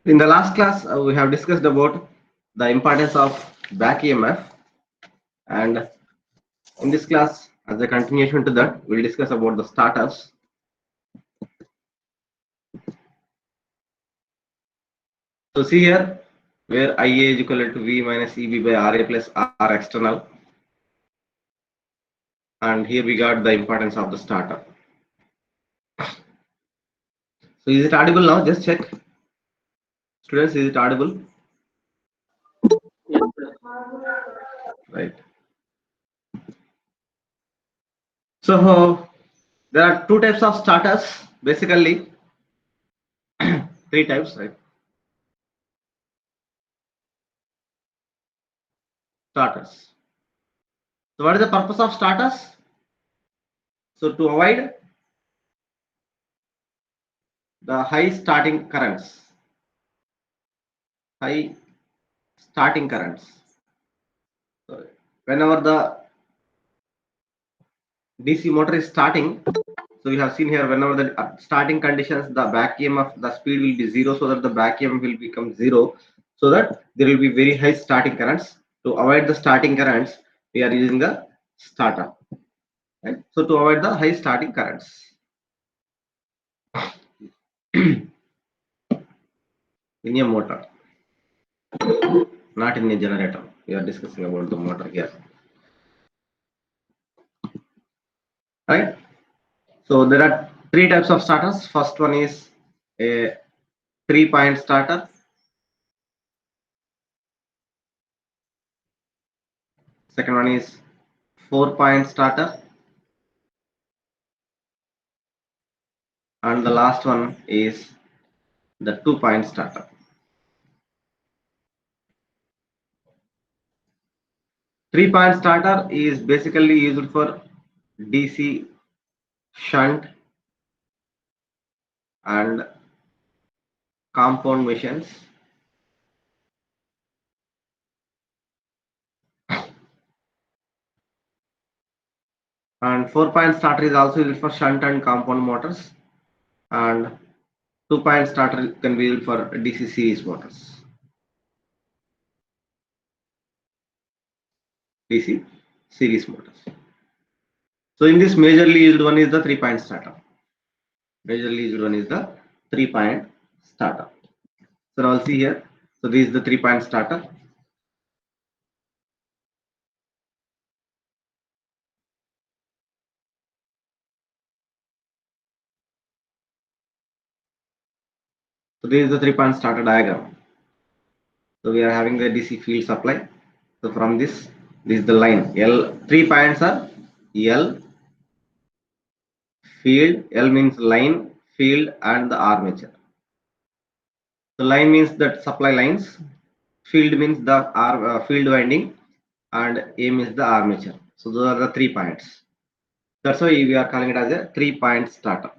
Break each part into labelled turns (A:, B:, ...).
A: In the last class, we have discussed about the importance of back EMF, and in this class, as a continuation to that, we'll discuss about the starters. So see here, where IA is equal to V minus EB by RA plus R external, and here we got the importance of the starter. So is it audible now? Just check. Students, is it audible?
B: Yes, sir.
A: Right. So there are two types of starters, basically three types, right? Starters. So what is the purpose of starters? So to avoid the high starting currents. High starting currents. So whenever the DC motor is starting, so you have seen here whenever the starting conditions, the back EMF, the speed will be zero, so that the back EMF will become zero, so that there will be very high starting currents. To avoid the starting currents, we are using the starter. Right? So to avoid the high starting currents. In a motor, not in a generator. We are discussing about the motor here. Right? So there are three types of starters. First one is a 3-point starter. Second one is 4-point starter. And the last one is the 2-point starter. Three-point starter is basically used for DC shunt and compound machines. And 4-point starter is also used for shunt and compound motors. And 2-point starter can be used for DC series motors. DC series motors. So in this, majorly used one is the 3-point starter. Majorly used one is the 3-point starter. So I'll see here. So this is the 3-point starter. So this is the 3-point starter diagram. So we are having the DC field supply. So from this is the line. L 3 points are L, field. L means line, field, and the armature. So line means that supply lines. Field means the field winding, and A means the armature. So those are the 3 points. That's why we are calling it as a 3-point starter.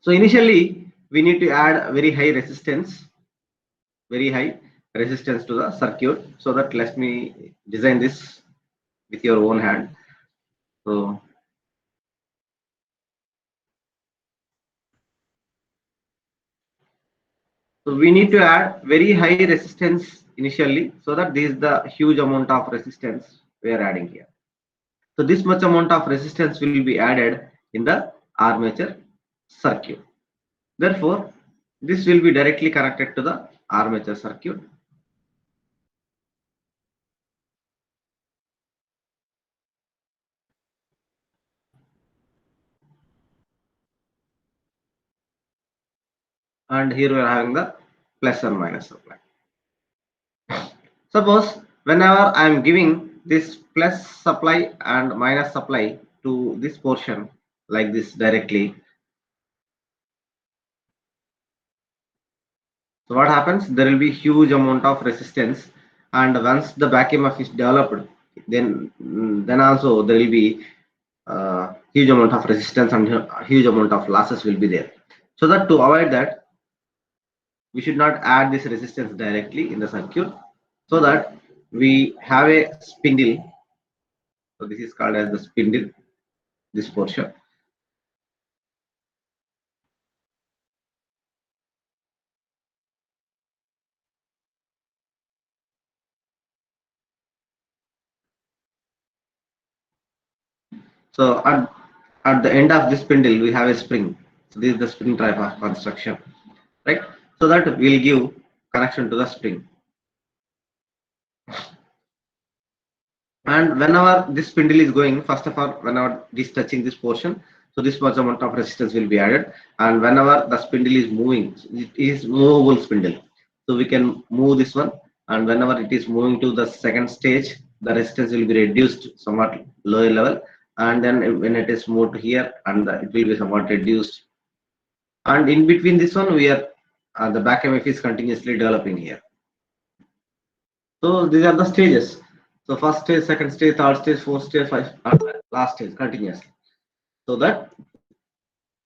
A: So initially we need to add very high resistance to the circuit, so that let me design this with your own hand. So we need to add very high resistance initially, so that this is the huge amount of resistance we are adding here. So this much amount of resistance will be added in the armature circuit. Therefore, this will be directly connected to the armature circuit. And here we are having the plus and minus supply. Suppose whenever I am giving this plus supply and minus supply to this portion like this directly, so what happens? There will be huge amount of resistance, and once the back EMF is developed, then also there will be huge amount of resistance and huge amount of losses will be there. So that to avoid that, we should not add this resistance directly in the circuit, so that we have a spindle. So this is called as the spindle, this portion. So at the end of this spindle, we have a spring. So this is the spring type of construction, right? So that will give connection to the spring. And whenever this spindle is going, first of all, whenever this touching this portion, so this much amount of resistance will be added. And whenever the spindle is moving, it is movable spindle. So we can move this one. And whenever it is moving to the second stage, the resistance will be reduced somewhat lower level. And then when it is moved here, and it will be somewhat reduced. And in between this one, we are the back MF is continuously developing here. So these are the stages. So first stage, second stage, third stage, fourth stage, last stage continuously. So that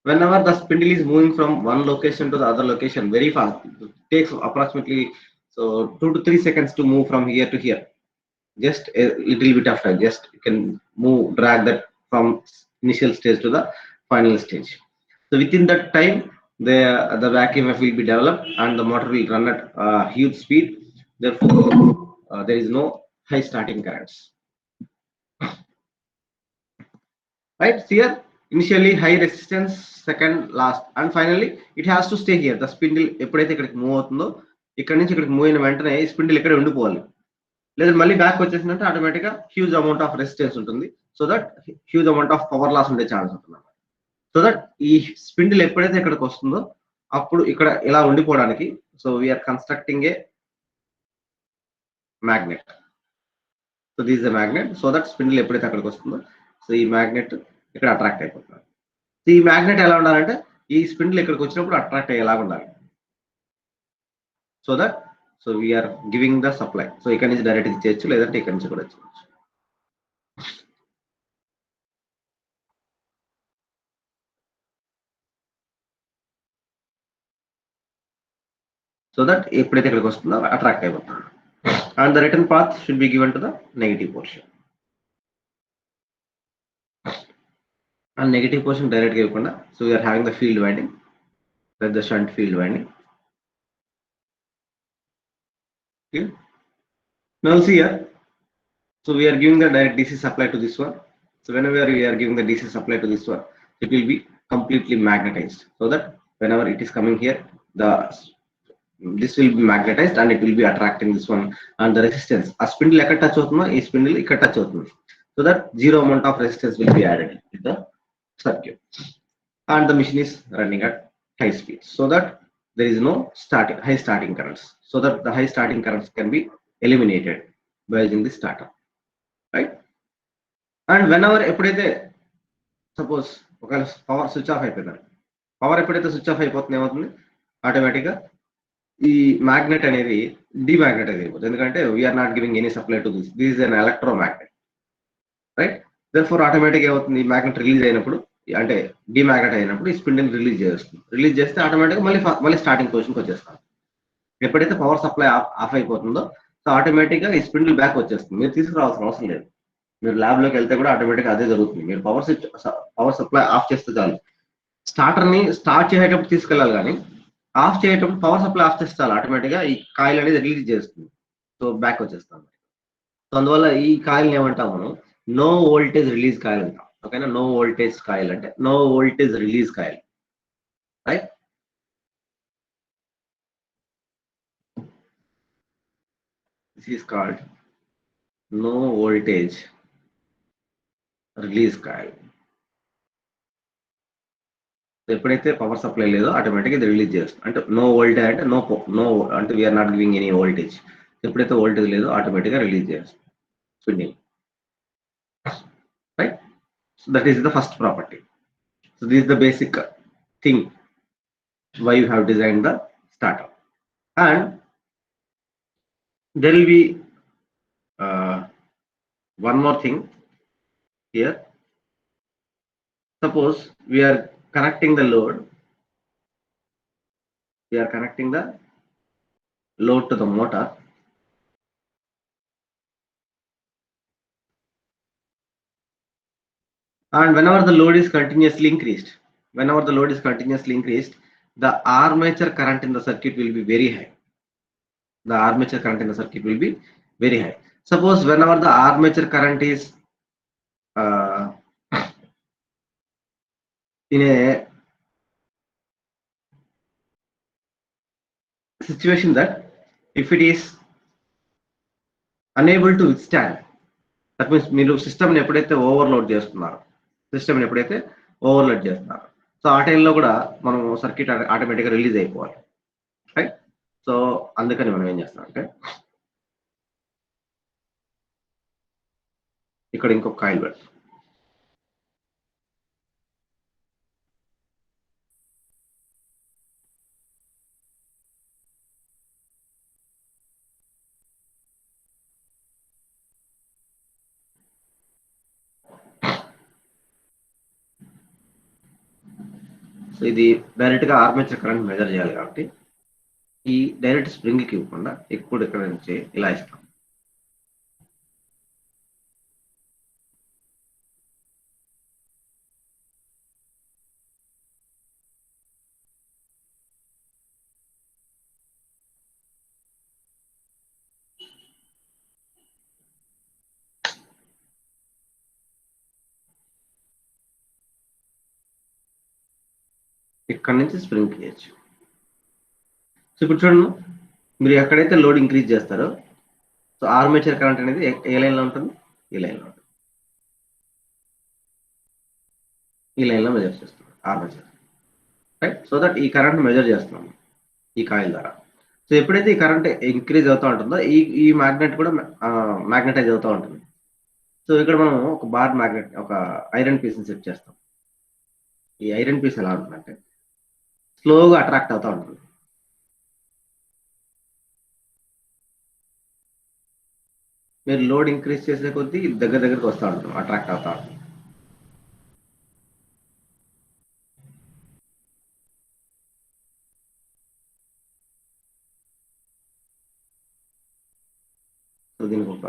A: whenever the spindle is moving from one location to the other location very fast, it takes approximately 2 to 3 seconds to move from here to here. Just a little bit of time. Just you can move, drag that from initial stage to the final stage. So within that time, the back EMF will be developed and the motor will run at huge speed. Therefore, there is no high starting currents. Right? Here, initially high resistance, second last, and finally it has to stay here. The spindle ఎప్పుడైతే ఇక్కడికి move అవుతుందో ఇక్కడ నుంచి ఇక్కడికి move అయిన వెంటనే ఈ spindle ఇక్కడ ఉండిపోవాలి. లేదా మళ్ళీ బ్యాక్ వచ్చేసిందంటే ఆటోమేటిక్ గా హ్యూజ్ అమౌంట్ ఆఫ్ రెసిస్టెన్స్ ఉంటుంది. So that huge amount of power loss ఉండే ఛాన్స్ ఉంటుంది. సో దట్ ఈ స్పిన్డిల్ ఎప్పుడైతే ఇక్కడికి వస్తుందో అప్పుడు ఇక్కడ ఇలా ఉండిపోవడానికి so we are constructing a magnet. So this is the magnet. So that spindle ఎప్పుడైతే అక్కడికి వస్తుందో సో ఈ మ్యాగ్నెట్ ఇక్కడ అట్రాక్ట్ అయిపోతుంది. సో ఈ మ్యాగ్నెట్ ఎలా ఉండాలంటే ఈ స్పిన్డిల్ ఇక్కడికి వచ్చినప్పుడు అట్రాక్ట్ అయ్యేలాగా ఉండాలి. So that so we're giving the supply. సో ఇక్కడ నుంచి డైరెక్ట్ ఇచ్చేయచ్చు, లేదంటే ఇక్కడ నుంచి కూడా ఇచ్చేయచ్చు. సో దట్ ఎప్పుడైతే ఇక్కడికి వస్తుందో అట్రాక్ట్ అయిపోతుంది. And the return path should be given to the negative portion. And negative portion direct గా ఇవ్వకుండా so we're having the field winding, the shunt field winding. Now see here, so we are giving the direct DC supply to this one. So whenever we are giving the DC supply to this one, it will be completely magnetized. So that whenever it is coming here, this will be magnetized and it will be attracting this one. And the resistance, a spindle ekkada touch avutundo, ee spindle ikkada touch avutundi. So that zero amount of resistance will be added to the circuit. And the machine is running at high speed. So that there is no high starting currents. So that the high starting currents can be eliminated by using the starter, right? And whenever ఎప్పుడైతే suppose ఒకవేళ power switch off అయిపోయింది, power ఎప్పుడైతే switch off అయిపోతుంది ఏమవుతుంది automatic గా ఈ magnet అనేది demagnetise అయిపోతుంది. ఎందుకంటే we're not giving any supply to this is an electromagnet, right? Therefore automatic ఏమవుతుంది, ఈ మ్యాగ్నెట్ రిలీజ్ అయినప్పుడు అంటే డిమాగ్నెట్ అయినప్పుడు ఈ స్పిన్డిల్ రిలీజ్ చేస్తుంది. రిలీజ్ చేస్తే ఆటోమేటిక్ మళ్ళీ స్టార్టింగ్ పొజిషన్కి వచ్చేస్తాం. ఎప్పుడైతే పవర్ సప్లై ఆఫ్ అయిపోతుందో సో ఆటోమేటిక్ గా ఈ స్పిన్డిల్ బ్యాక్ వచ్చేస్తుంది. మీరు తీసుకురావాల్సిన అవసరం లేదు. మీరు ల్యాబ్ లోకి వెళ్తే కూడా ఆటోమేటిక్ అదే జరుగుతుంది. మీరు పవర్ సప్లై ఆఫ్ చేస్తే చాలు. స్టార్టర్ ని స్టార్ట్ చేసేటప్పుడు తీసుకెళ్ళాలి, కానీ ఆఫ్ చేసేటప్పుడు పవర్ సప్లై ఆఫ్ చేస్తే చాలు ఆటోమేటిక్ గా ఈ కాయిల్ అనేది రిలీజ్ చేస్తుంది. సో బ్యాక్ వచ్చేస్తాం. సో అందువల్ల ఈ కాయిల్ ఏమంటాం మనం, నో వోల్టేజ్ రిలీజ్ కాయిల్ అంటాం. ఓకేనా? నో వోల్టేజ్ కాయిల్ అంటే no voltage release coil, right? This is called no voltage release coil. ఎప్పుడైతే పవర్ సప్లై లేదో ఆటోమేటిక్ ఇది రిలీజ్ చేస్తుంది. అంటే నో వోల్టేజ్ అంటే నో అంటే we're not giving any voltage. ఎప్పుడైతే వోల్టేజ్ లేదో ఆటోమేటిక్ గా రిలీజ్ చేస్తుంది spinning, right? So that is the first property. So this is the basic thing why you have design the starter. And there will be one more thing here. Suppose we are connecting the load, to the motor, and whenever the load is continuously increased, the armature current in the circuit will be very high. The armature current in the circuit will be very high. Suppose whenever the armature current is in a situation that if it is unable to withstand, that means మీరు సిస్టమ్ని ఎప్పుడైతే overload చేస్తున్నారో, సిస్టమ్ని ఎప్పుడైతే overload చేస్తున్నారో, so ఆ టైంలో కూడా మనం సర్క్యూట్ ఆటోమేటిక్గా రిలీజ్ అయిపోవాలి, రైట్? సో అందుకని మనం ఏం చేస్తాం అంటే ఇక్కడ ఇంకొక కాయిల్ పెడతాం. సో ఇది డైరెక్ట్గా ఆర్మేచర్ కరెంట్ మెజర్ చేయాలి కాబట్టి ఈ డైరెక్ట్ స్ప్రింగ్కి ఇవ్వకుండా ఎక్కువ ఇక్కడ నుంచి ఇలా ఇస్తాం. ఇక్కడ నుంచి స్ప్రింగ్ చేయొచ్చు. సో ఇప్పుడు చూడండి, మీరు ఎక్కడైతే లోడ్ ఇంక్రీజ్ చేస్తారో సో ఆర్మేచర్ కరెంట్ అనేది ఏ లైన్లో ఉంటుంది? ఈ లైన్లో ఉంటుంది. ఈ లైన్లో మెజర్ చేస్తున్నాం ఆర్మేచర్, రైట్? సో దట్ ఈ కరెంట్ మెజర్ చేస్తున్నాం ఈ కాయిల్ ద్వారా. సో ఎప్పుడైతే ఈ కరెంట్ ఇంక్రీజ్ అవుతూ ఉంటుందో ఈ మ్యాగ్నెట్ కూడా మ్యాగ్నెటైజ్ అవుతూ ఉంటుంది. సో ఇక్కడ మనం ఒక బార్ మ్యాగ్నెట్, ఒక ఐరన్ పీస్ని సెట్ చేస్తాం. ఈ ఐరన్ పీస్ ఎలా ఉంటుందంటే స్లోగా అట్రాక్ట్ అవుతూ ఉంటుంది. మీరు లోడ్ ఇంక్రీజ్ చేసే కొద్దీ దగ్గరకు వస్తూ ఉంటుంది, అట్రాక్ట్ అవుతూ ఉంటుంది. సో దీనికి ఒక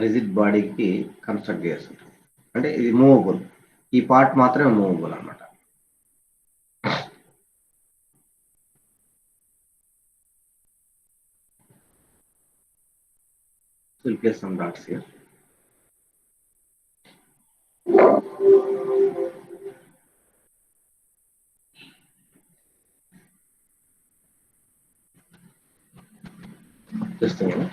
A: రిజిడ్ బాడీకి కన్స్ట్రక్ట్ చేసి ఉంటుంది, అంటే ఇది మూవబుల్, ఈ పార్ట్ మాత్రమే మూవబుల్ అనమాట. We'll place some dots here. Just a minute.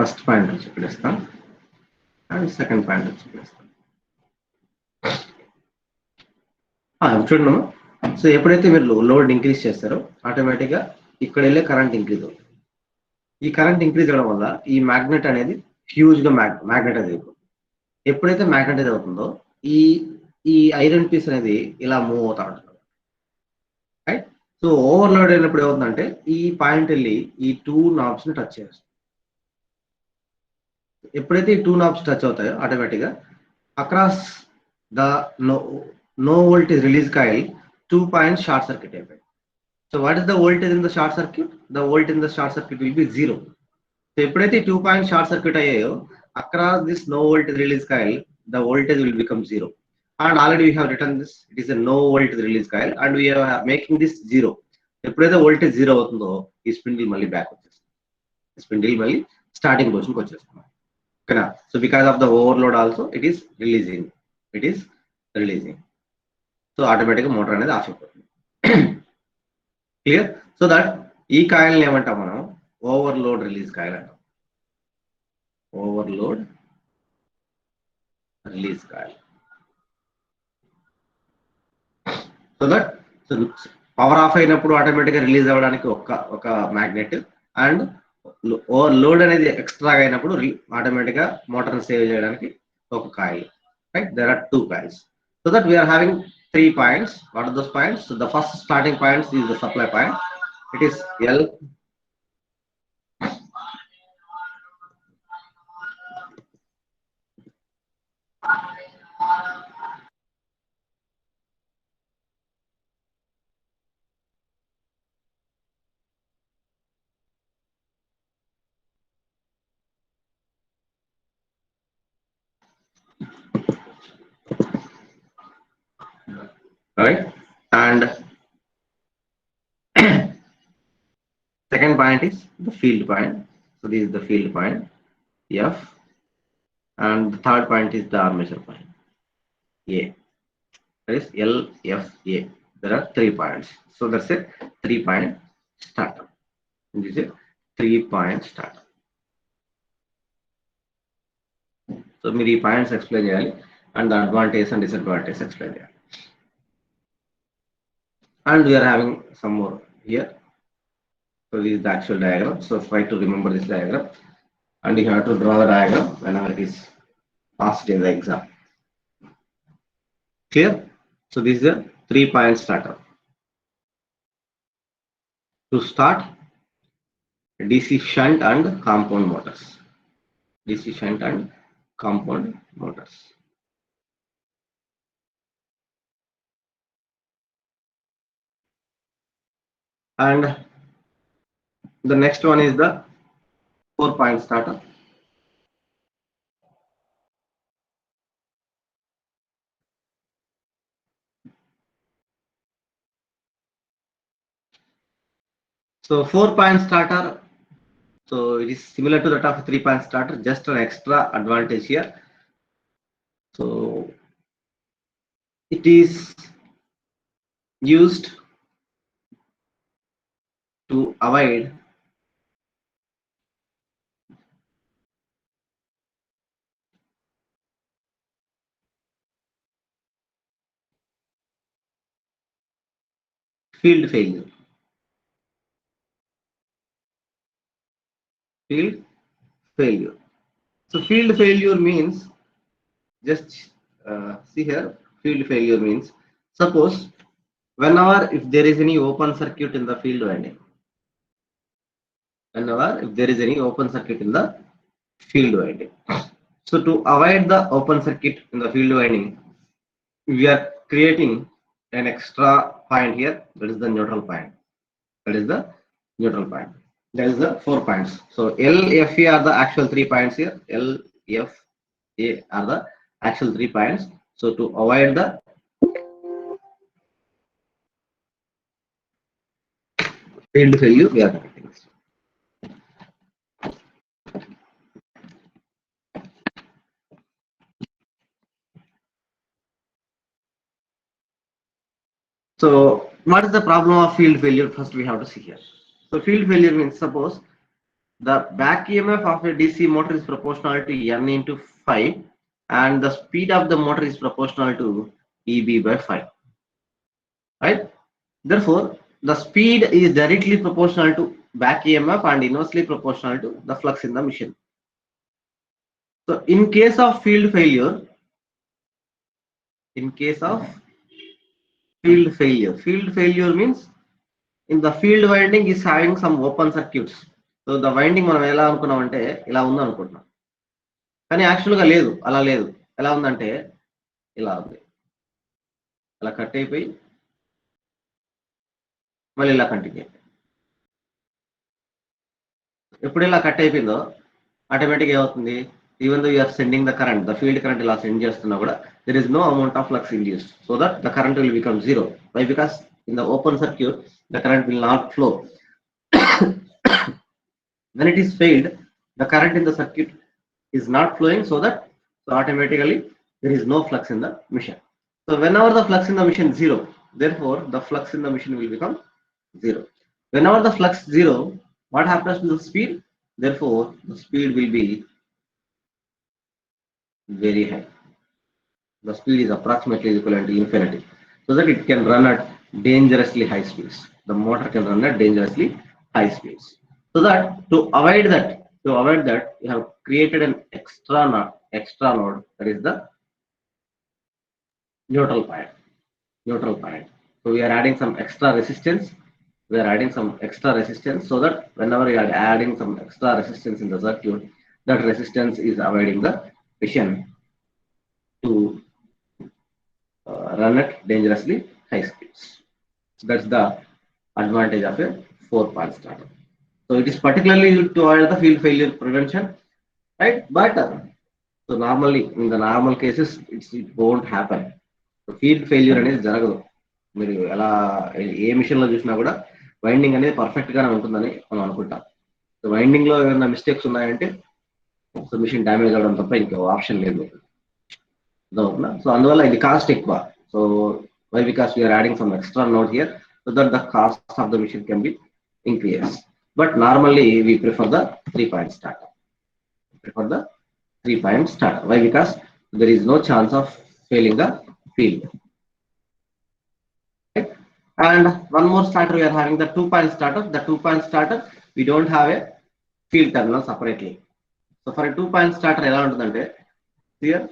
A: First point వచ్చి చూపిస్తాం అండ్ సెకండ్ పాయింట్ వచ్చి చూపిస్తాం. చూడండి, సో ఎప్పుడైతే మీరు లోడ్ ఇంక్రీజ్ చేస్తారో ఆటోమేటిక్గా ఇక్కడ వెళ్ళే కరెంట్ ఇంక్రీజ్ అవుతుంది. ఈ కరెంట్ ఇంక్రీజ్ అవ్వడం వల్ల ఈ మ్యాగ్నెట్ అనేది హ్యూజ్గా మ్యాగ్నెటైజ్ అయిపోతుంది. ఎప్పుడైతే మ్యాగ్నెటైజ్ అవుతుందో ఈ ఐరన్ పీస్ అనేది ఇలా మూవ్ అవుతా ఉంటుంది, రైట్? సో ఓవర్లోడ్ అయినప్పుడు ఏమవుతుందంటే ఈ పాయింట్ వెళ్ళి ఈ 2 నాబ్స్ని టచ్ చేస్తుంది. ఎప్పుడైతే ఈ 2 నాబ్స్ టచ్ అవుతాయో ఆటోమేటిక్గా across the no voltage release coil 2 points short circuit అయిపోయి. So what is the voltage in the short circuit? The voltage in the short circuit will be 0. So ఎప్పుడైతే 2 points short circuit అయ్యాయో across this no voltage release coil the voltage will become 0. And already we have written this, it is a no voltage release coil and we are making this 0. ఎప్పుడైతే voltage 0 అవుతుందో ఈ spindle మళ్ళీ back వచ్చేస్తుంది, spindle మళ్ళీ starting పొజిషన్కి వచ్చేస్తుంది. ఓకేనా? So because of the overload also it is releasing. So ఆటోమేటిక్గా మోటార్ అనేది ఆఫ్ అయిపోతుంది. క్లియర్? సో దట్ ఈ కాయిల్ని ఏమంటాం మనం? ఓవర్లోడ్ రిలీజ్ కాయిల్ అంటాం. Overload release coil. So that power of అయినప్పుడు ఆటోమేటిక్గా రిలీజ్ అవ్వడానికి ఒక మ్యాగ్నెట్, అండ్ లోడ్ అనేది ఎక్స్ట్రాగా అయినప్పుడు ఆటోమేటిక్గా మోటార్ని సేవ్ చేయడానికి ఒక coil, right? There are 2 coils. So that we're having 3 points. What are those points? So the first starting points is the supply point. It is L. Right, and second point is the field point. So this is the field point F, and the third point is the armature point A. That is L, F, A. There are 3 points. So that's a 3-point starter. This is a 3-point starter. So మీరు ఈ points explain చేయాలి and advantage and disadvantage explain చేయాలి. And we are having some more here. So this is the actual diagram. So try to remember this diagram, and you have to draw the diagram whenever it is asked in the exam. Clear? So this is a 3-point starter. To start, DC shunt and compound motors. DC shunt and compound motors. And the next one is the 4-point starter. So 4-point starter, so it is similar to that of a 3-point starter, just an extra advantage here. So it is used to avoid field failure. Field failure. So field failure means, just see here, field failure means, suppose whenever if there is any open circuit in the field winding, whenever if there is any open circuit in the field winding. So to avoid the open circuit in the field winding, we are creating an extra point here. That is the neutral point. That is the neutral point. That is the 4 points. So L, F, A are the actual 3 points here. L, F, A are the actual 3 points. So to avoid the field failure, we are connecting this. So what is the problem of field failure? First we have to see here. So field failure means, suppose the back EMF of a DC motor is proportional to N into 5, and the speed of the motor is proportional to EB by 5. Right? Therefore, the speed is directly proportional to back EMF and inversely proportional to the flux in the machine. So in case of field failure, field failure means in the field winding is having some open circuits. So the winding మనం ఎలా అనుకున్నాం అంటే ఇలా ఉంది అనుకుంటున్నాం, కానీ యాక్చువల్గా లేదు, అలా లేదు. ఎలా ఉందంటే ఇలా ఉంది, ఇలా కట్ అయిపోయి మళ్ళీ ఇలా కంటిన్యూ. ఎప్పుడు ఇలా కట్ అయిపోయిందో ఆటోమేటిక్ ఏమవుతుంది, even though you're sending the current, the field current ఇలా సెండ్ చేస్తున్నా కూడా there is no amount of flux induced, so that the current will become zero. Why? Because in the open circuit the current will not flow. When it is failed, the current in the circuit is not flowing, so automatically there is no flux in the machine. So whenever the flux in the machine is zero, therefore the flux in the machine will become zero. Whenever the flux is zero, what happens to the speed? Therefore the speed will be very high. The speed is approximately equivalent to infinity, so that it can run at dangerously high speeds. The motor can run at dangerously high speeds. So that to avoid that, you have created an extra node, that is the neutral point. neutral point. So we are adding some extra resistance. We are adding some extra resistance so that whenever you are adding some extra resistance in the circuit, that resistance is avoiding the machine to run at dangerously high speeds. So that's the advantage of a 4-point starter. So it is particularly used to avoid the field failure prevention, right? But so normally in the normal cases, it won't happen. So field failure అనేది జరగదు. మీరు ఎలా ఏ machine లో చూసినా కూడా winding అనేది perfect గానే ఉంటుందని మనం అనుకుంటాం. సో వైండింగ్ లో ఏమైనా మిస్టేక్స్ ఉన్నాయంటే సో మిషన్ డ్యామేజ్ అవడం తప్ప ఇంకో ఆప్షన్ లేదు. సో అందువల్ల ఇది కాస్ట్ ఎక్కువ. So why because we're adding some extra note here so that the cost of the machine can be increase. But normally we prefer the 3-point starter. Prefer the 3-point starter. Why? Because there is no chance of failing the field. Right? And one more starter we are having the 2-point starter. The 2-point starter we don't have a field terminal separately. So for a 2-point starter, here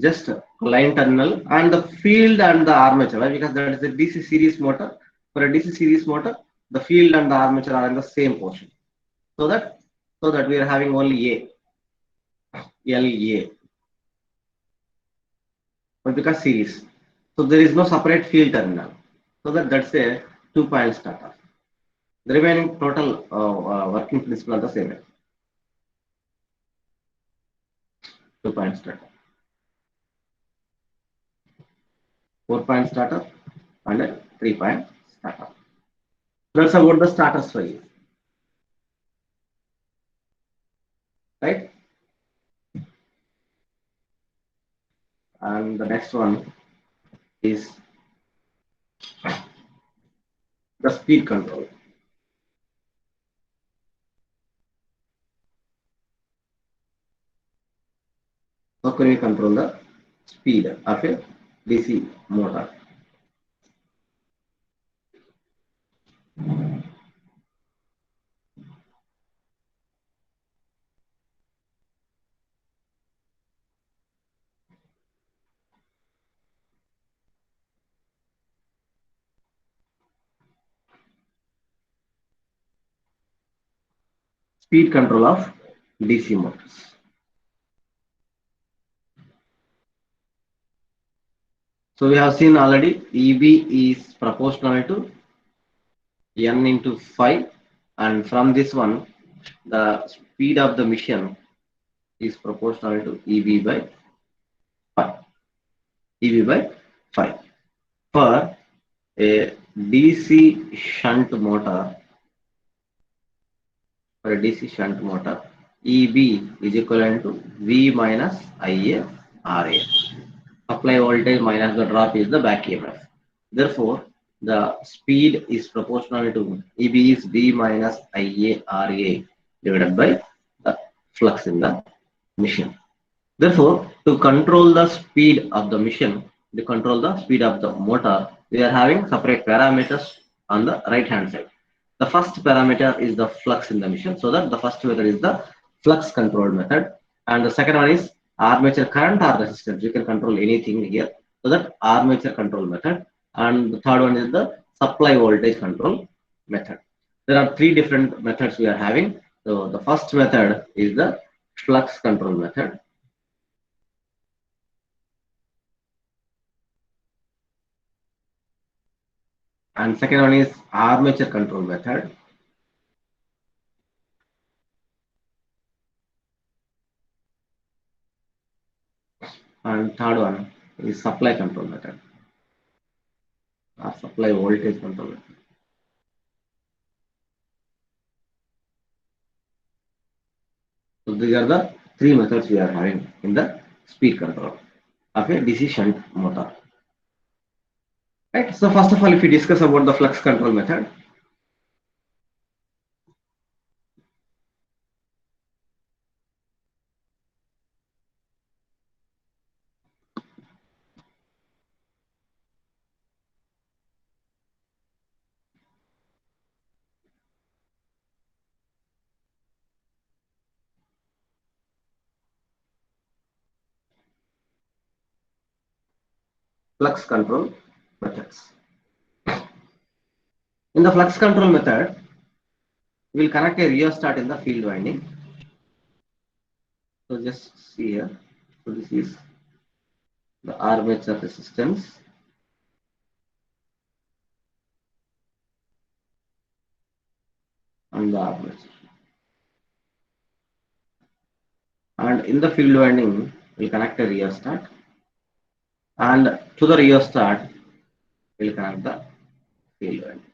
A: just line terminal and the field and the armature. Why? Because that is a DC series motor. For a DC series motor, the field and the armature are in the same portion. So that we are having only LA, but because series, so there is no separate field terminal. So that's a 2-point starter. The remaining total working principle are the same. 2-point starter, 4-point starter, and a 3-point starter. That's about the starters for you, right? And the next one is the speed control. How can we control the speed of a DC motor? Speed control of DC motors. So we have seen already EB is proportional to N into 5, and from this one the speed of the machine is proportional to EB by 5. EB by 5. For a DC shunt motor, EB is equivalent to V minus IA RA. Supply voltage minus the drop is the back EMF. Therefore, the speed is proportional to EB is V minus IA RA divided by the flux in the machine. Therefore, to control the speed of the machine, to control the speed of the motor, we are having separate parameters on the right hand side. The first parameter is the flux in the machine, so that the first method is the flux control method, and the second one is armature current or resistance. You can control anything here, so that armature control method, and the third one is the supply voltage control method. There are 3 different methods we are having. So the first method is the flux control method. And second one is armature control method. And third one is supply control method or supply voltage control method. So these are the 3 methods we are having in the speed control of a DC shunt motor. Right. So first of all, if we discuss about the flux control method, flux control methods. In the flux control method, we will connect a rheostat in the field winding. So just see here. So this is the armature resistance. And the armature. And in the field winding, we will connect a rheostat. And to the rheostat, we will connect the field winding.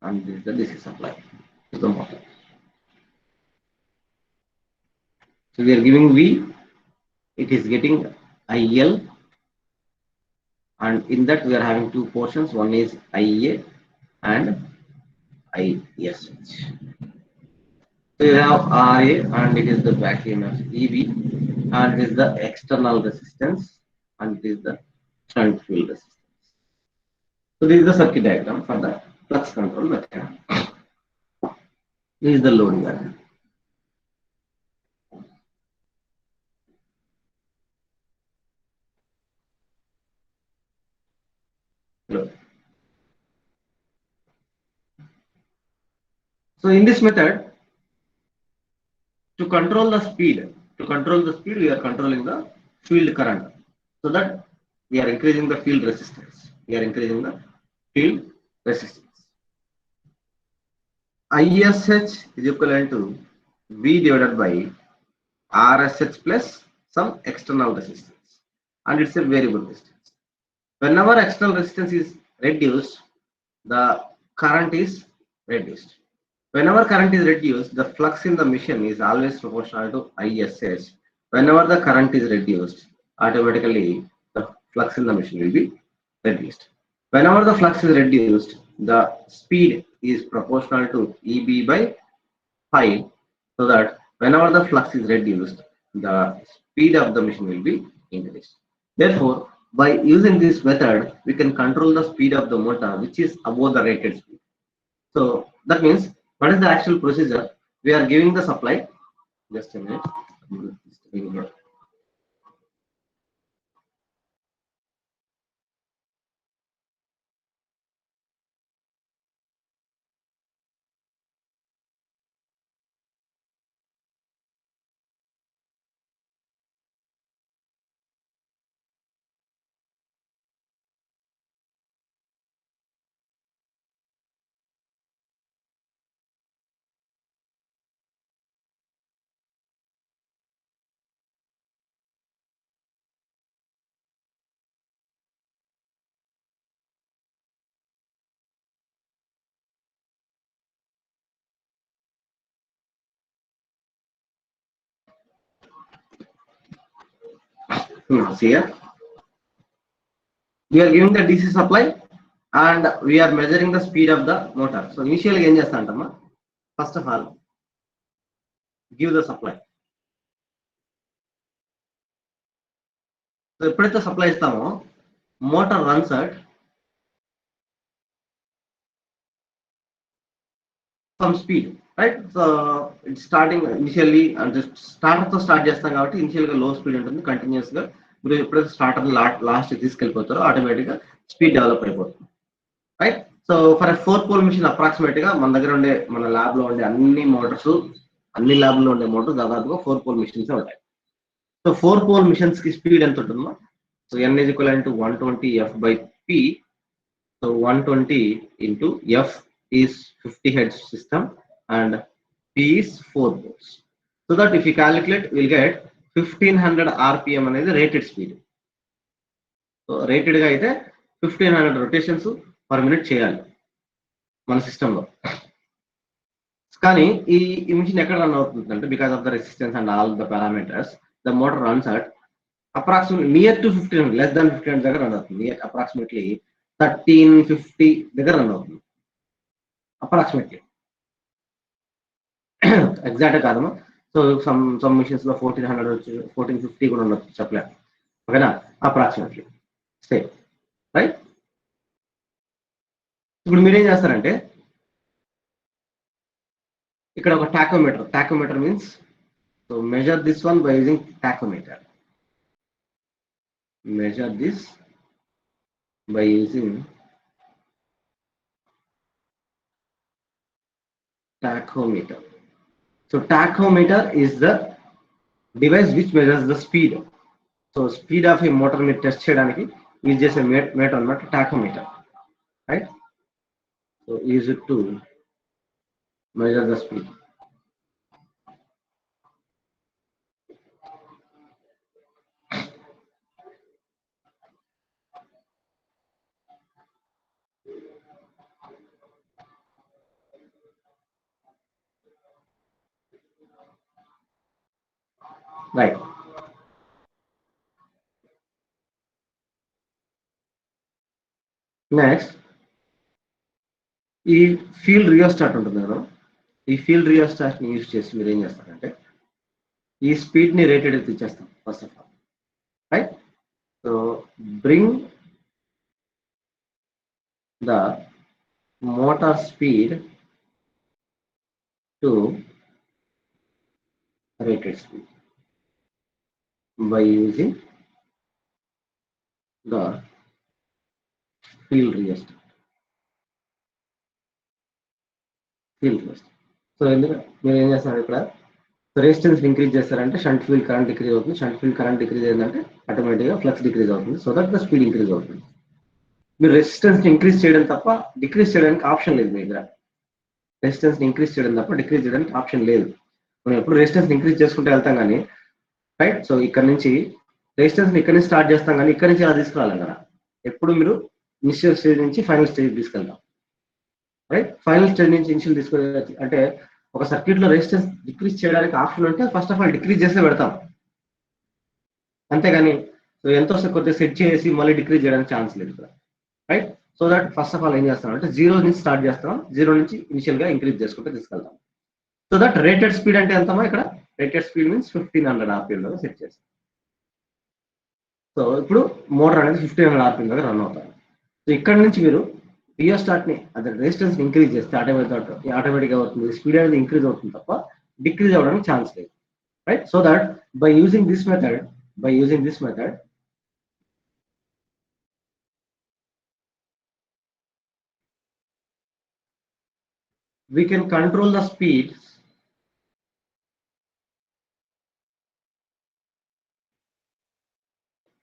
A: And this is the DC supply to the motor. So we are giving V, it is getting IL, and in that we are having two portions, one is IA and ISH. So you have RA and it is the back EMF EB, and this is the external resistance and this is the shunt field resistance. So this is the circuit diagram for the flux control method. This is the load diagram. Load. So in this method, to control the speed, we are controlling the field current, so that we are increasing the field resistance. ISH is equivalent to V divided by RSH plus some external resistance, and it's a variable resistance. Whenever external resistance is reduced, the current is reduced. Whenever current is reduced, the flux in the machine is always proportional to ISH. Whenever the current is reduced, automatically the flux in the machine will be reduced. Whenever the flux is reduced, the speed is proportional to EB by pi, so that whenever the flux is reduced, the speed of the machine will be increased. Therefore, by using this method, we can control the speed of the motor, which is above the rated speed. So that means, what is the actual procedure? We are giving the supply. Just a minute. See here, we are giving the DC supply and we are measuring the speed of the motor. So initially, first of all, give the supply. So eప్పుడైతే supply ఇస్తామో, motor runs at some speed, right? So it's starting initially and just starter తో start చేస్తాం కాబట్టి initial గా లో speed ఉంటుంది, continuous గా మీరు ఎప్పుడైతే స్టార్టర్ లాస్ట్ తీసుకెళ్ళిపోతారో ఆటోమేటిక్ గా స్పీడ్ డెవలప్ అయిపోతుంది, రైట్? So for a 4-pole machine approximate గా మన దగ్గర ఉండే మన ల్యాబ్ లో ఉండే అన్ని ల్యాబ్ లో ఉండే మోటార్స్ దాదాపుగా 4-pole మిషన్స్ ఉంటాయి. సో 4-pole మిషన్స్ కి స్పీడ్ ఎంత ఉంటుందో, so n is equivalent to 120 F by P. So 120 into F is 50 hertz system and P is 4 volts. So that if you calculate, we'll get 1500 RPM అనేది rated speed. So rated గా అయితే 1500 rotations per minute చేయాలి మన సిస్టంలో. కానీ ఈ machine ఎక్కడ run అవుతుందంటే, because of the resistance and all the parameters, the motor runs at approximately near to 1500, less than 1500 దగ్గర రన్ అవుతుంది. అప్రాక్సిమేట్లీ 1350 దగ్గర రన్ అవుతుంది అప్రాక్సిమేట్లీ. ఎగ్జాక్ట్ కాదమ్మా. సో సమ్ మిషన్స్ లో 1400 వచ్చి 1450 కూడా ఉండొచ్చు, చెప్పలేదు. ఓకేనా? Approximately same, right? ఇప్పుడు మీరేం చేస్తారంటే, ఇక్కడ ఒక tachometer means, so measure this one by using tachometer. Measure this by using tachometer. So tachometer is the device which measures the speed. So speed of a motor మీరు test చేయడానికి use చేసే metre అన్నమాట tachometer, right? So use it to measure the speed. Right. Next ఈ field rheostat ఉంటుంది కదా, ఈ field rheostat ని use చేసి మీరు ఏం చేస్తారంటే ఈ స్పీడ్ ని రేటెడ్ తెచ్చేస్తాం first of all, right? So bring the motor speed to rated speed by using the field rheostat. So ఎందుకంటే మీరు ఏం చేస్తారు ఇక్కడ రెసిస్టెన్స్ ఇంక్రీజ్ చేస్తారంటే షంట్ ఫీల్డ్ కరెంట్ డిక్రీజ్ అవుతుంది. షంట్ ఫీల్డ్ కరెంట్ డిక్రీజ్ అయిందంటే ఆటోమేటిక్గా ఫ్లక్స్ డిక్రీజ్ అవుతుంది. So that the speed increase అవుతుంది. మీరు రెసిస్టెన్స్ ఇంక్రీజ్ చేయడం తప్ప డిక్రీజ్ చేయడానికి ఆప్షన్ లేదు. మీ దగ్గర రెసిస్టెన్స్ ఇంక్రీజ్ చేయడం తప్ప డిక్రీజ్ చేయడానికి ఆప్షన్ లేదు. మనం ఎప్పుడు రెసిస్టెన్స్ ఇంక్రీజ్ చేసుకుంటే వెళ్తాం కానీ, రైట్? సో ఇక్కడ నుంచి రెసిస్టెన్స్ ఇక్కడ నుంచి స్టార్ట్ చేస్తాం కానీ ఇక్కడ నుంచి అలా తీసుకురాలి కదా. ఎప్పుడు మీరు ఇనిషియల్ స్టేజ్ నుంచి ఫైనల్ స్టేజ్ తీసుకెళ్తాం, రైట్? ఫైనల్ స్టేజ్ నుంచి ఇనిషియల్ తీసుకుని అంటే ఒక సర్క్యూట్ లో రెసిస్టెన్స్ డిక్రీజ్ చేయడానికి ఆప్షన్ ఉంటే ఫస్ట్ ఆఫ్ ఆల్ డిక్రీజ్ చేస్తే పెడతాం, అంతేగాని సో ఎంతో కొద్దిగా సెట్ చేసి మళ్ళీ డిక్రీజ్ చేయడానికి ఛాన్స్ లేదు ఇక్కడ, right? So that first of all ఏం చేస్తాం అంటే జీరో నుంచి స్టార్ట్ చేస్తాం, జీరో నుంచి ఇనిషియల్ గా ఇంక్రీజ్ చేసుకుంటే తీసుకెళ్తాం. సో దట్ రేటెడ్ స్పీడ్ అంటే ఎంతమో ఇక్కడ రేటెడ్ స్పీడ్ మీన్స్ 1500 RPM లో సెట్ చేస్తాం. సో ఇప్పుడు మోటార్ అనేది 1500 RPM దగ్గర రన్ అవుతారు. సో ఇక్కడ నుంచి మీరు రియోస్టాట్ ని అదే రెసిస్టెన్స్ ఇంక్రీజ్ చేస్తే ఆటోమేటిక్ గా అవుతుంది, స్పీడ్ అనేది ఇంక్రీజ్ అవుతుంది తప్ప డిక్రీజ్ అవ్వడానికి ఛాన్స్ లేదు, right? So that by using this method we can control the speeds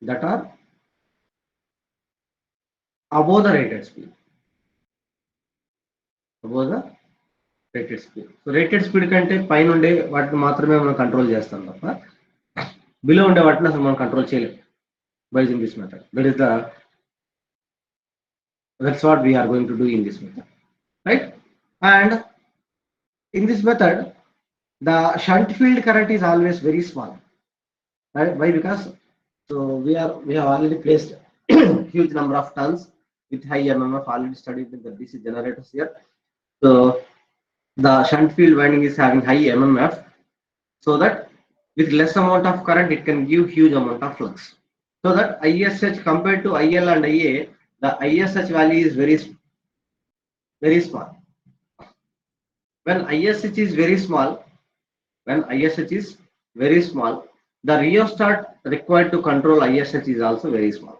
A: that are above the rated speed. Above the rated speed. So rated speed కంటే పైన ఉండే వాటిని మాత్రమే మనం కంట్రోల్ చేస్తాం తప్ప బిలో ఉండే వాటిని అసలు మనం కంట్రోల్ చేయలేం by using this method. That's what we are going to do in this method, right? And in this method the shunt field current is always very small, right? Why? Because so we have already placed huge number of tons with high MMF, already studied in the DC generators here. So the shunt field winding is having high MMF, so that with less amount of current it can give huge amount of flux. So that ISH compared to IL and IA, the ISH value is very small. When ISH is very small, the rheostat required to control ISH is also very small.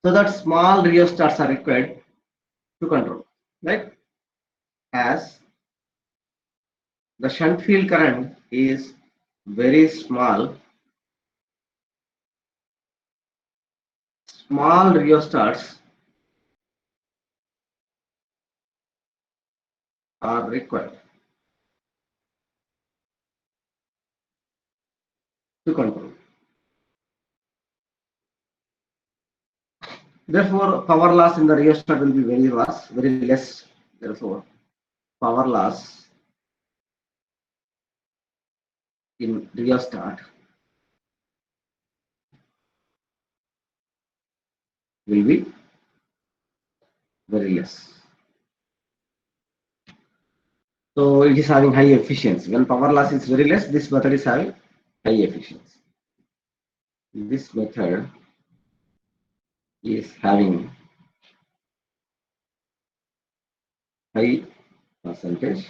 A: So that small rheostats are required to control, right? As the shunt field current is very small rheostats are required to control. Therefore power loss in the rheostat will be very less. Therefore power loss in rheostat will be very less. So it is having high efficiency. When power loss is very less, this method is having high efficiency. This method is having high percentage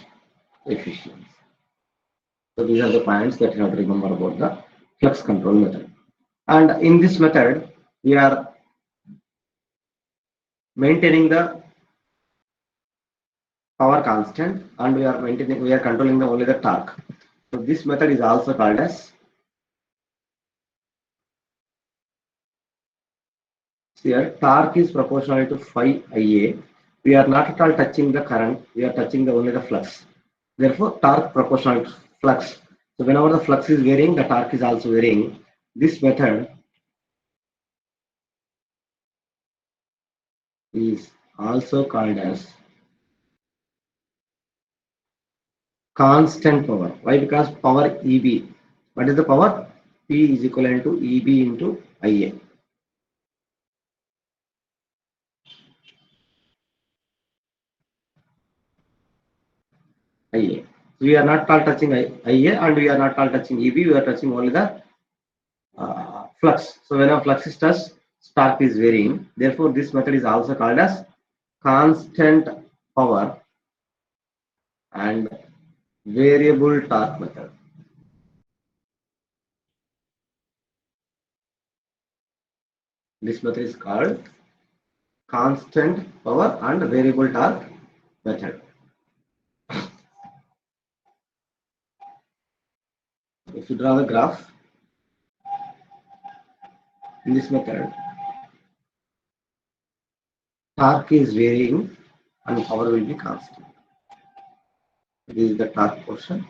A: efficiency. So these are the points that you have to remember about the flux control method. And in this method, we are maintaining the power constant, and we are controlling the only the torque. So this method is also called as, here torque is proportional to phi Ia. We are not at all touching the current, we are touching the only the flux. Therefore, torque proportional to flux. So whenever the flux is varying, the torque is also varying. This method is also called as constant power. Why? Because power EB. What is the power? P is equivalent to EB into Ia. Ia. So we are not all touching Ia, and we are not all touching EB. We are touching only the flux. So when a flux is touched, torque is varying. Therefore, this method is also called as constant power and variable torque method. This method is called constant power and variable torque method. If you draw the graph in this method, torque is varying and power will be constant. This is the torque portion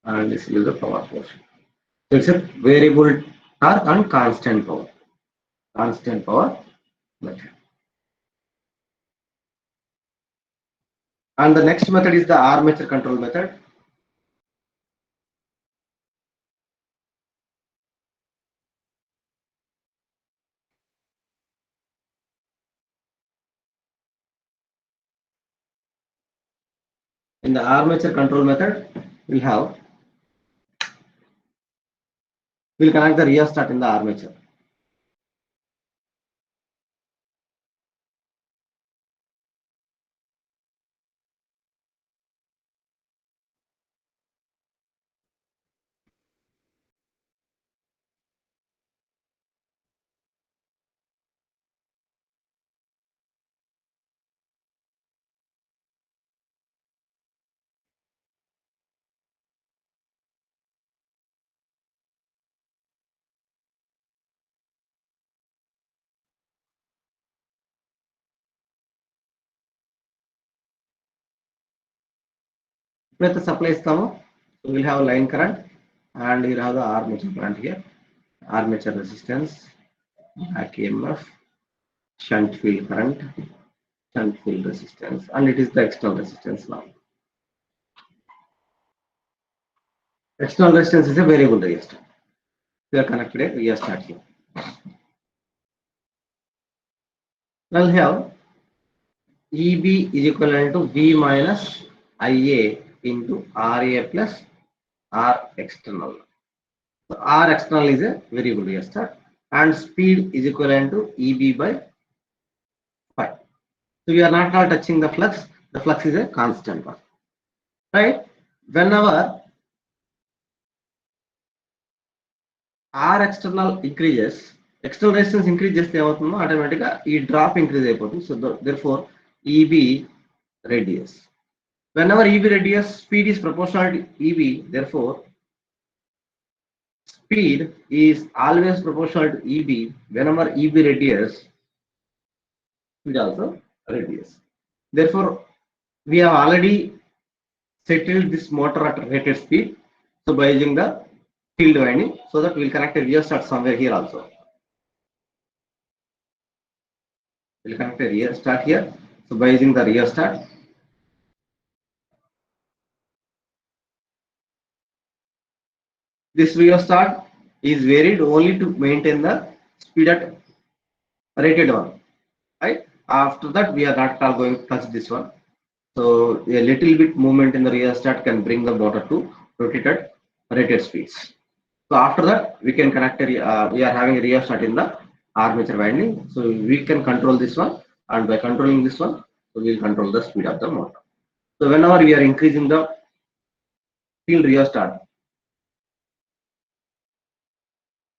A: and this is the power portion. So it's a variable torque and constant power. Constant power method. And the next method is the armature control method. In the armature control method, we'll connect the rheostat in the armature. With the supply is come, so we'll have a line current and you'll have the armature current here. Armature resistance, back EMF, shunt field current, shunt field resistance, and it is the external resistance now. External resistance is a variable resistor. We are connected a rheostat here. Now we have EB is equivalent to V minus IA into RA plus R external. So R external is a variable resistor and speed is equivalent to EB by phi. So we are not all touching the flux is a constant one. Right? Whenever R external increases, external resistance increases, automatically drop increase. So therefore EB reduces. Whenever EB reduces, speed is proportional to EB. Therefore, speed is always proportional to EB. Whenever EB reduces, speed also reduces. Therefore, we have already settled this motor at rated speed. So by using the field winding, so that we will connect a rheostat somewhere here also. We will connect a rheostat here. So by using the rheostat, this rheostat is varied only to maintain the speed at rated one. Right? After that, we are not going to touch this one. So a little bit movement in the rheostat can bring the motor to rotate at rated speeds. So after that, we can connect we are having a rheostat in the armature winding. So we can control this one, and by controlling this one, so we will control the speed of the motor. So whenever we are increasing the field rheostat,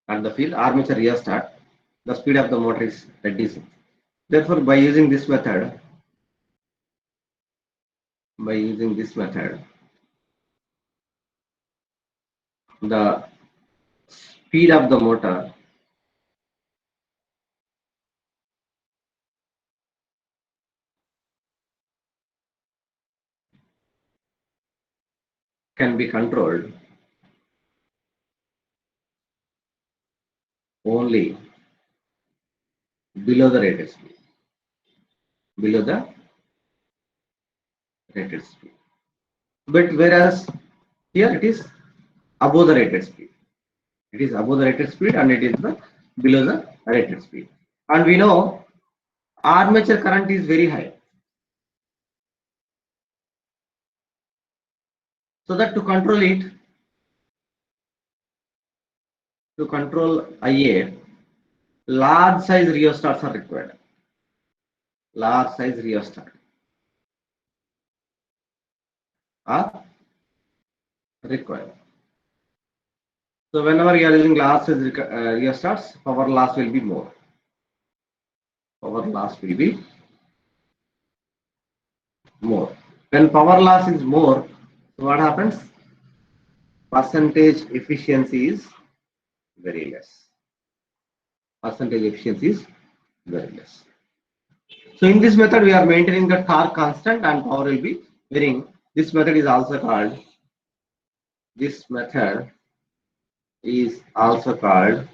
A: at the field armature rheostat, the speed of the motor is reducing. Therefore, by using this method, the speed of the motor can be controlled only below the rated speed. Below the rated speed. But whereas here it is above the rated speed. It is above the rated speed and it is below the rated speed. And we know armature current is very high. So that to control it, to control IA, large size rheostats are required. Large size rheostat are required. So whenever you are using large size rheostats, power loss will be more. Power loss will be more. When power loss is more, what happens? Percentage efficiency is very less. Percentage efficiency is very less. So in this method, we are maintaining the torque constant and power will be varying. This method is also called. This method is also called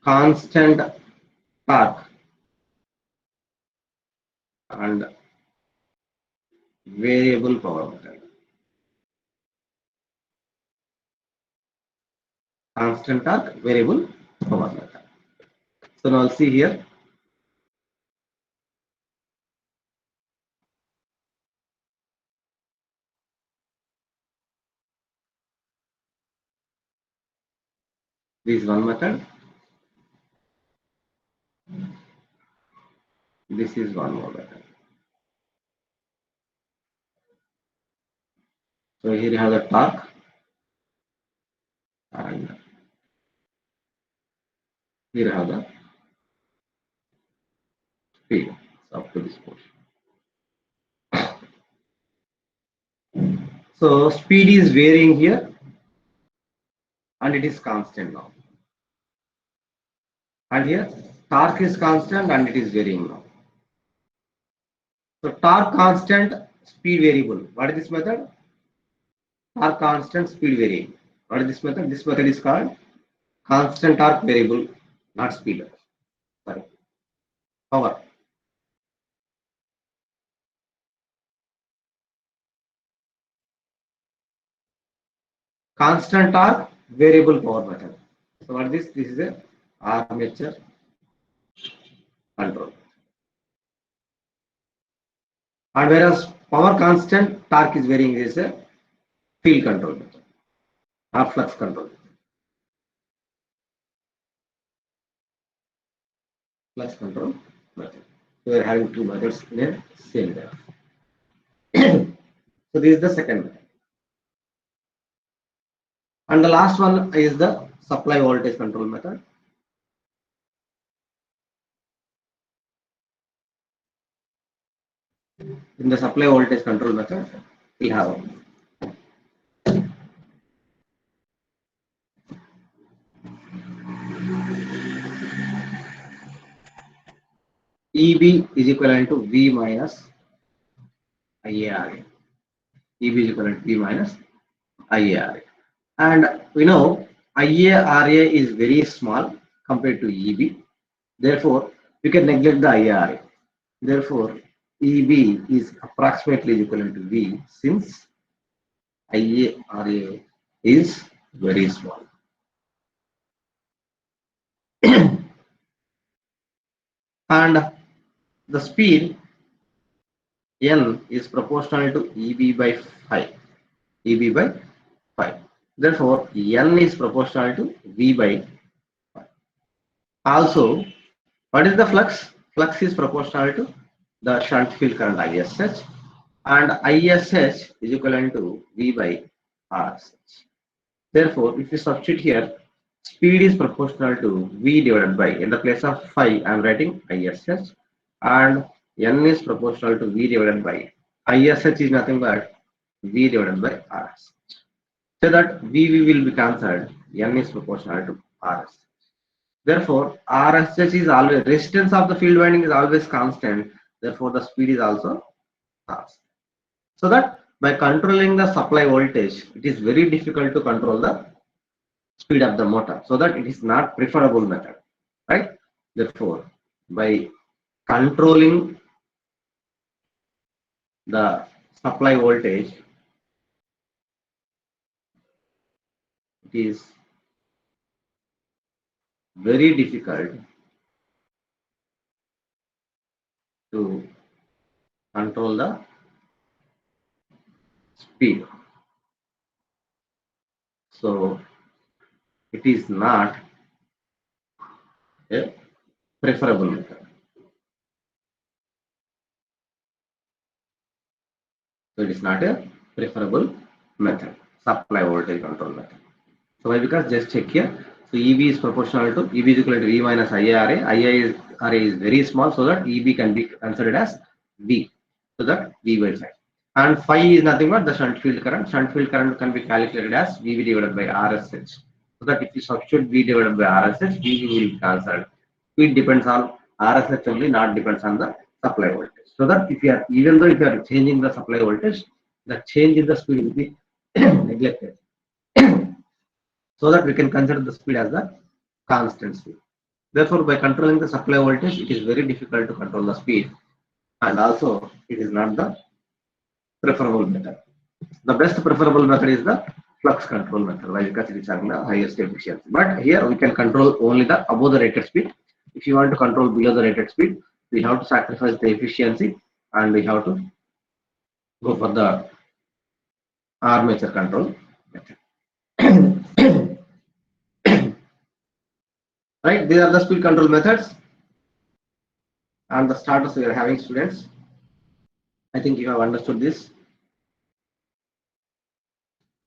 A: constant torque and variable power method. Constant torque, variable power method. So now see here. This is one method. This is one more method. So here you have the torque and here you have the speed up to this portion. So speed is varying here and it is constant now. And here torque is constant and it is varying now. So torque constant, speed variable. What is this method? Torque constant, speed varying. What is this method? This method is called constant torque variable, not speed. Sorry, power. Constant torque variable power method. So what is this? This is a armature control. And whereas power constant, torque is varying, is a field control method or flux control. Flux control method. So we are having two methods in a same graph. So this is the second method. And the last one is the supply voltage control method. In the supply voltage control method, we have EB is equivalent to V minus IARA. EB is equivalent to V minus IARA. And we know IARA is very small compared to EB. Therefore, we can neglect the IARA. Therefore, EB is approximately equivalent to V since IARA is very small. And the speed N is proportional to EB by 5. EB by 5. Therefore, N is proportional to V by 5. Also, what is the flux? Flux is proportional to the shunt field current ISH. and ISH is equivalent to V by RSH. Therefore, if you substitute here, speed is proportional to V divided by, in the place of phi, I am writing ISH, and N is proportional to V divided by, ISH is nothing but V divided by RSH. So that VV will be cancelled, N is proportional to RSH. Therefore, RSH is always, resistance of the field winding is always constant, therefore the speed is also constant. So that by controlling the supply voltage, it is very difficult to control the speed of the motor. So that it is not preferable method, right? Therefore, by controlling the supply voltage, it is very difficult to control the speed. So it is not a preferable method. So it is not a preferable method, supply voltage control method. So why? Because just check here. So EB is proportional to, EB is equal to V minus IARA. IARA is very small, so that EB can be considered as V. So that V by 5. And phi is nothing but the shunt field current. Shunt field current can be calculated as VB divided by RSH. So that if you substitute V divided by RSH, VB will be cancelled. Speed depends on RSH only, not depends on the supply voltage. So that if you are, even though if you are changing the supply voltage, the change in the speed will be neglected. So that we can consider the speed as the constant speed. Therefore, by controlling the supply voltage, it is very difficult to control the speed, and also it is not the preferable method. The best preferable method is the flux control method. Why? Because it is having the highest efficiency. But here we can control only the above the rated speed. If you want to control below the rated speed, we have to sacrifice the efficiency and we have to go for the armature control method. Right? These are the speed control methods and the starters we are having, students. I think you have understood this.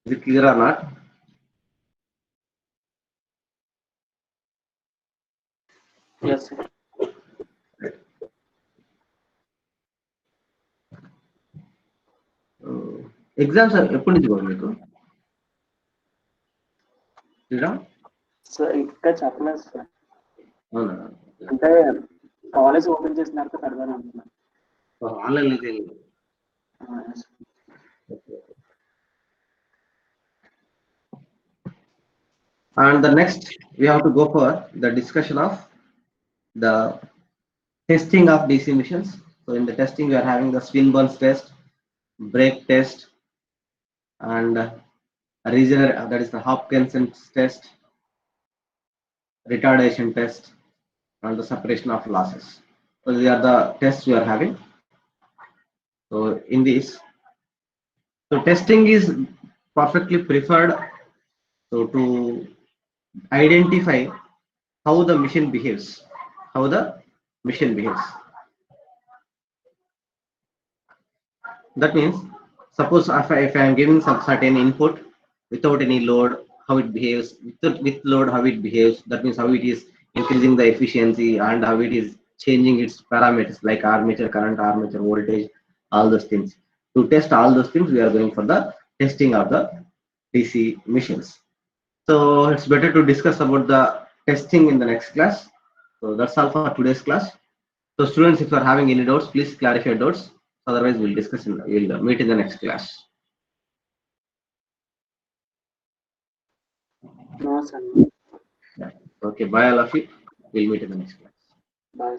A: Is it clear or not?
B: Yes, sir.
A: Exams ఎప్పటి నుంచి కూడా మీకు Sriram?
B: Sir ఇంకా చెప్పలేదు sir.
A: అవునా?
B: అంటే college open చేసినాక పెడదాను అనుకున్నాను.
A: ఆన్లైన్ అయితే and the next we have to go for the discussion of the testing of DC machines. So in the testing we are having the Swinburne's test, brake test, and that is the Hopkinson's test, retardation test, and the separation of losses. So these are the tests we are having. So in this, so testing is perfectly preferred, so to identify how the machine behaves, how the machine behaves. That means, suppose if I am giving some certain input without any load, how it behaves, with load, how it behaves. That means how it is increasing the efficiency and how it is changing its parameters like armature current, armature voltage, all those things. To test all those things, we are going for the testing of the DC machines. So it's better to discuss about the testing in the next class. So that's all for today's class. So students, if you are having any doubts, please clarify your doubts. Otherwise, we'll discuss we'll meet in the next class.
B: No, sir.
A: Yeah. Okay, bye all of you. We'll meet in the next class.
B: Bye.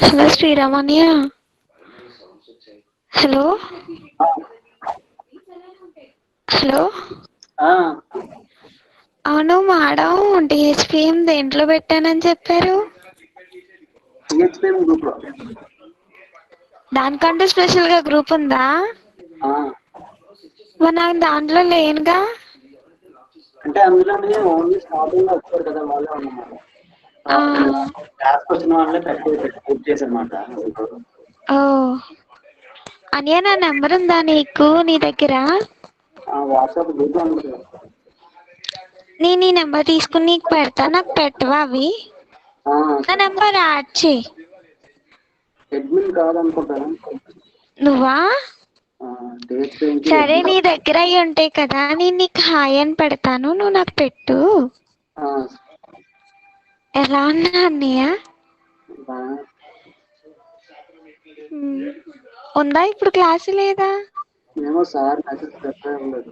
C: Hello Sriramanya. Hello hello. అవును madam, DHPM దేంట్లో పెట్టానని చెప్పారు? దానికంటే special గా group ఉందా? మరి నాకు దాంట్లో లేనుగా.
B: అంటే అందులో ఓన్లీ స్టార్టింగ్ లో వచ్చారు కదా వాళ్ళే అన్నమాట. క్లాస్కి వచ్చిన వాళ్ళే టైప్ చేశారన్నమాట.
C: ఓ అనియా, నా నెంబర్ ఉందా నీకు నీ దగ్గర?
B: వాట్సాప్ గ్రూప్ లో ఉంటుంది.
C: నేను ఈ నెంబర్ తీసుకుని నీకు పెడతా, నాకు పెట్టవా అవి? నా నెంబర్ యాడ్ చేయి.
B: అడ్మిన్ కాదనుకుంటాను.
C: నువ్వా? సరే, నీ దగ్గర అవి ఉంటాయి కదా, నేను నీకు హాయ్ అని పెడతాను, నువ్వు నాకు పెట్టు. ఎలా ఉన్నా అన్నయ్య? ఉందా ఇప్పుడు క్లాసు లేదా?
B: ఏమో సార్ మెసేజ్ పెట్టలేదు.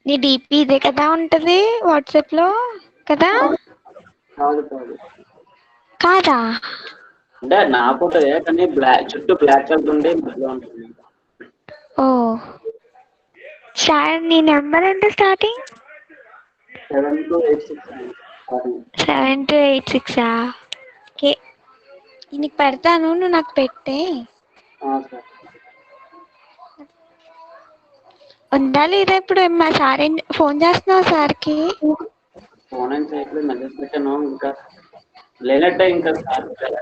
C: నీ డిపి ఇదే కదా ఉంటది వాట్సాప్ లో కదా? కాదా?
B: అంటే నా ఫోటో కానీ బ్లాక్ చుట్టూ బ్లాక్ కలర్ ఉండి మధ్యలో ఉంటుంది.
C: ఓ సార్, నీ నెంబర్ ఎంత స్టార్టింగ్? 7286. ఓకే, నీకు పెడతాను, నువ్వు నాకు పెట్టే. ఉందా లేదా ఇప్పుడు? మా సార్ ఫోన్ చేస్తున్నావు సార్కి?
B: ఫోన్ ఏం చేయట్లేదు, మెసేజ్ పెట్టాను. ఇంకా లేనట్టే, ఇంకా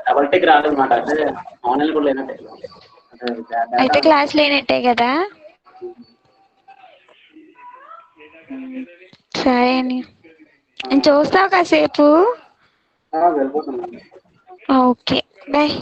B: డబల్ టిక్ రాదనమాట. అంటే ఆన్లైన్ కూడా లేనట్టే.
C: అయితే క్లాస్ లేనట్టే కదా? సరే అని నేను చూస్తావు కాసేపు.
B: వెళ్ళిపోతున్నాను.
C: Okay, bye.